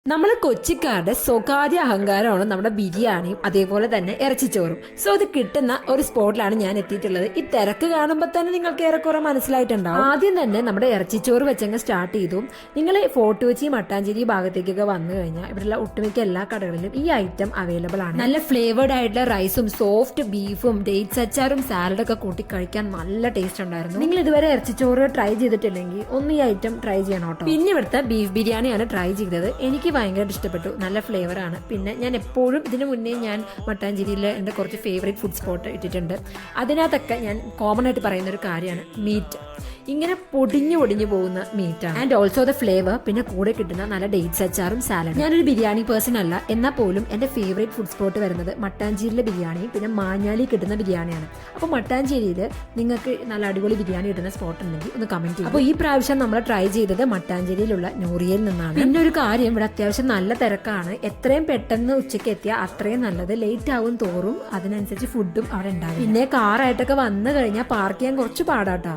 നമ്മൾ കൊച്ചിക്കാരുടെ സ്വകാര്യ അഹങ്കാരമാണ് നമ്മുടെ ബിരിയാണിയും അതേപോലെ തന്നെ ഇറച്ചിച്ചോറും. സോ അത് കിട്ടുന്ന ഒരു സ്പോട്ടിലാണ് ഞാൻ എത്തിയിട്ടുള്ളത്. ഈ തിരക്ക് കാണുമ്പോൾ തന്നെ നിങ്ങൾക്ക് ഏറെക്കുറെ മനസ്സിലായിട്ടുണ്ടാവും. ആദ്യം തന്നെ നമ്മുടെ ഇറച്ചിച്ചോറ് വെച്ചങ്ങ് സ്റ്റാർട്ട് ചെയ്തു. നിങ്ങൾ ഫോർട്ട് കൊച്ചി മട്ടാഞ്ചേരി ഭാഗത്തേക്കൊക്കെ വന്നു കഴിഞ്ഞാൽ ഇവിടെയുള്ള ഒട്ടുമിക്ക എല്ലാ കടകളിലും ഈ ഐറ്റം അവൈലബിൾ ആണ്. നല്ല ഫ്ലേവേർഡ് ആയിട്ടുള്ള റൈസും സോഫ്റ്റ് ബീഫും ഡേറ്റ്സ് അച്ചാറും സാലഡൊക്കെ കൂട്ടി കഴിക്കാൻ നല്ല ടേസ്റ്റ് ഉണ്ടായിരുന്നു. നിങ്ങൾ ഇതുവരെ ഇറച്ചിച്ചോറ് ട്രൈ ചെയ്തിട്ടില്ലെങ്കിൽ ഒന്ന് ഈ ഐറ്റം ട്രൈ ചെയ്യണം കേട്ടോ. പിന്നെ ഇവിടുത്തെ ബീഫ് ബിരിയാണിയാണ് ട്രൈ ചെയ്തത്. എനിക്ക് ഭയങ്കരമായിട്ട് ഇഷ്ടപ്പെട്ടു. നല്ല ഫ്ലേവറാണ്. പിന്നെ ഞാൻ എപ്പോഴും ഇതിനു മുന്നേ ഞാൻ മട്ടാഞ്ചേരിയിൽ എൻ്റെ കുറച്ച് ഫേവറേറ്റ് ഫുഡ് സ്പോട്ട് ഇട്ടിട്ടുണ്ട്. അതിനകത്തൊക്കെ ഞാൻ കോമൺ ആയിട്ട് പറയുന്ന ഒരു കാര്യമാണ് മീറ്റ്. ഇങ്ങനെ പൊടിഞ്ഞു പോകുന്ന മീറ്റാണ്. And also the flavour. പിന്നെ കൂടെ കിട്ടുന്ന നല്ല ഡേറ്റ്സ് അച്ചാറും സാലഡ്. ഞാനൊരു ബിരിയാണി പേഴ്സൺ അല്ല, എന്നാൽ പോലും എൻ്റെ ഫേവറേറ്റ് ഫുഡ് സ്പോട്ട് വരുന്നത് മട്ടാഞ്ചേരിയിലെ ബിരിയാണിയും പിന്നെ മാഞ്ഞാലി കിട്ടുന്ന ബിരിയാണിയാണ്. അപ്പോൾ മട്ടാഞ്ചേരിയിൽ നിങ്ങൾക്ക് നല്ല അടിപൊളി ബിരിയാണി കിട്ടുന്ന സ്പോട്ട് ഉണ്ടെങ്കിൽ ഒന്ന് കമന്റ് ചെയ്യും. അപ്പോൾ ഈ പ്രാവശ്യം നമ്മൾ ട്രൈ ചെയ്തത് മട്ടാഞ്ചേരിയിലുള്ള നൂറിയയിൽ നിന്നാണ്. പിന്നെ ഒരു കാര്യം, ഇവിടെ അത്യാവശ്യം നല്ല തിരക്കാണ്. എത്രയും പെട്ടെന്ന് ഉച്ചയ്ക്ക് എത്തിയാൽ അത്രയും നല്ലത്. ലേറ്റ് ആവും തോറും അതിനനുസരിച്ച് ഫുഡും അവിടെ ഉണ്ടാവും. പിന്നെ കാറായിട്ടൊക്കെ വന്നു കഴിഞ്ഞാൽ പാർക്ക് ചെയ്യാൻ കുറച്ച് പാടാട്ടാ.